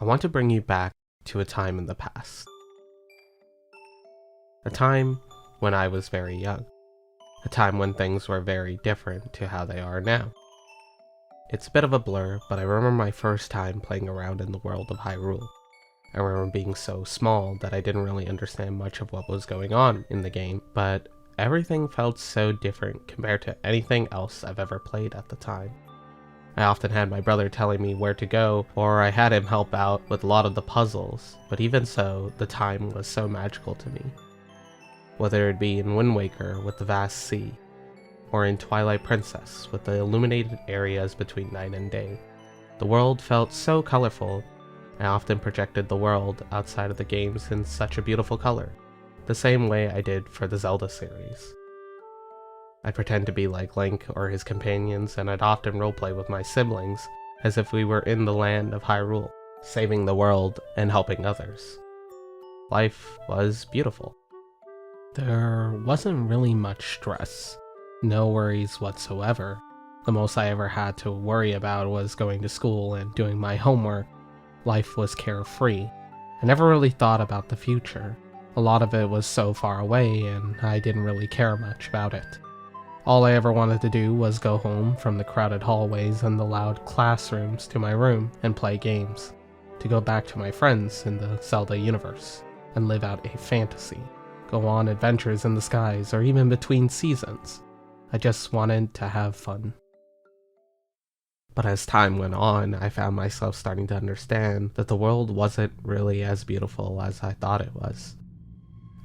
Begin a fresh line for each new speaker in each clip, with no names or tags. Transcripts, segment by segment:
I want to bring you back to a time in the past. A time when I was very young. A time when things were very different to how they are now. It's a bit of a blur, but I remember my first time playing around in the world of Hyrule. I remember being so small that I didn't really understand much of what was going on in the game, but everything felt so different compared to anything else I've ever played at the time. I often had my brother telling me where to go, or I had him help out with a lot of the puzzles, but even so, the time was so magical to me. Whether it be in Wind Waker with the vast sea, or in Twilight Princess with the illuminated areas between night and day, the world felt so colorful. I often projected the world outside of the games in such a beautiful color, the same way I did for the Zelda series. I'd pretend to be like Link or his companions, and I'd often roleplay with my siblings as if we were in the land of Hyrule, saving the world and helping others. Life was beautiful. There wasn't really much stress, no worries whatsoever. The most I ever had to worry about was going to school and doing my homework. Life was carefree. I never really thought about the future. A lot of it was so far away, and I didn't really care much about it. All I ever wanted to do was go home from the crowded hallways and the loud classrooms to my room and play games, to go back to my friends in the Zelda universe, and live out a fantasy, go on adventures in the skies or even between seasons. I just wanted to have fun. But as time went on, I found myself starting to understand that the world wasn't really as beautiful as I thought it was.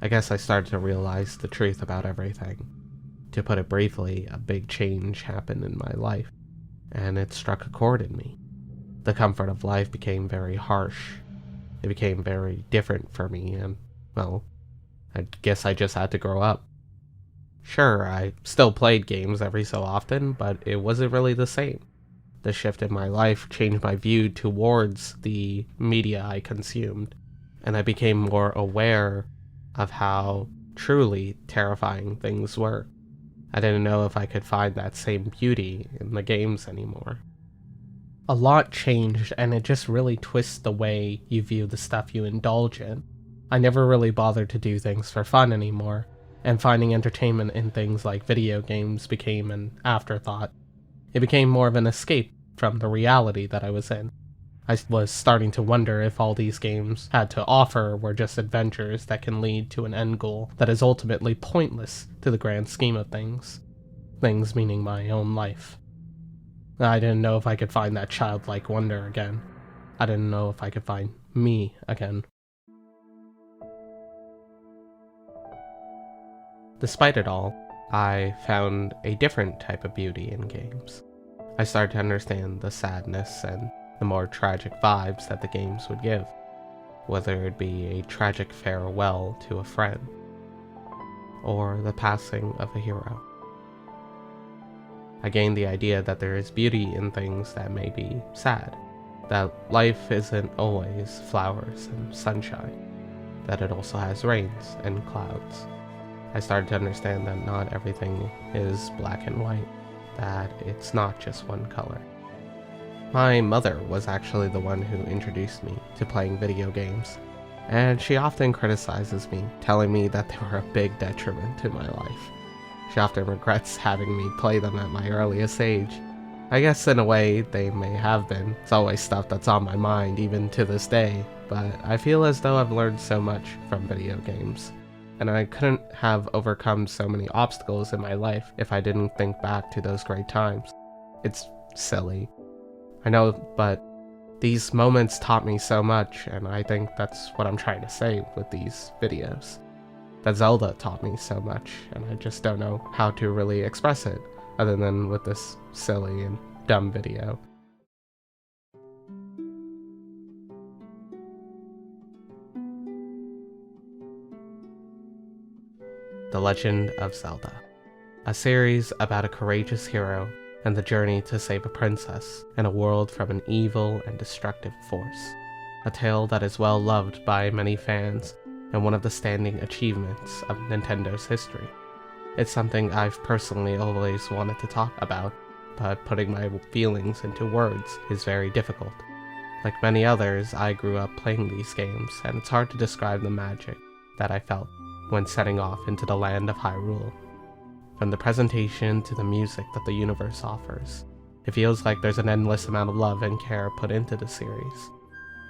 I guess I started to realize the truth about everything. To put it briefly, a big change happened in my life, and it struck a chord in me. The comfort of life became very harsh. It became very different for me, and, well, I guess I just had to grow up. Sure, I still played games every so often, but it wasn't really the same. The shift in my life changed my view towards the media I consumed, and I became more aware of how truly terrifying things were. I didn't know if I could find that same beauty in the games anymore. A lot changed, and it just really twists the way you view the stuff you indulge in. I never really bothered to do things for fun anymore, and finding entertainment in things like video games became an afterthought. It became more of an escape from the reality that I was in. I was starting to wonder if all these games had to offer were just adventures that can lead to an end goal that is ultimately pointless to the grand scheme of things. Things meaning my own life. I didn't know if I could find that childlike wonder again. I didn't know if I could find me again. Despite it all, I found a different type of beauty in games. I started to understand the sadness and the more tragic vibes that the games would give, whether it be a tragic farewell to a friend, or the passing of a hero. I gained the idea that there is beauty in things that may be sad, that life isn't always flowers and sunshine, that it also has rains and clouds. I started to understand that not everything is black and white, that it's not just one color. My mother was actually the one who introduced me to playing video games, and she often criticizes me, telling me that they were a big detriment to my life. She often regrets having me play them at my earliest age. I guess in a way they may have been. It's always stuff that's on my mind even to this day, but I feel as though I've learned so much from video games. And I couldn't have overcome so many obstacles in my life if I didn't think back to those great times. It's silly, I know, but these moments taught me so much, and I think that's what I'm trying to say with these videos. That Zelda taught me so much, and I just don't know how to really express it, other than with this silly and dumb video. The Legend of Zelda, a series about a courageous hero and the journey to save a princess in a world from an evil and destructive force. A tale that is well loved by many fans and one of the standing achievements of Nintendo's history. It's something I've personally always wanted to talk about, but putting my feelings into words is very difficult. Like many others, I grew up playing these games, and it's hard to describe the magic that I felt when setting off into the land of Hyrule. From the presentation to the music that the universe offers, it feels like there's an endless amount of love and care put into the series.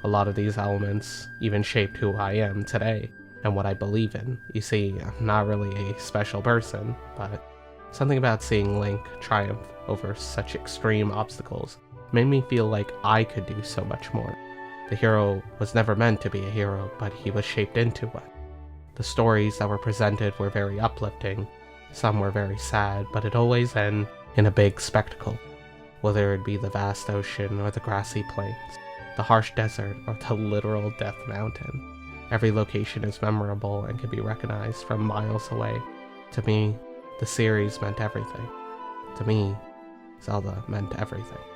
A lot of these elements even shaped who I am today and what I believe in. You see, I'm not really a special person, but something about seeing Link triumph over such extreme obstacles made me feel like I could do so much more. The hero was never meant to be a hero, but he was shaped into one. The stories that were presented were very uplifting, some were very sad, but it always ended in a big spectacle. Whether it be the vast ocean or the grassy plains, the harsh desert or the literal Death Mountain, every location is memorable and can be recognized from miles away. To me, the series meant everything. To me, Zelda meant everything.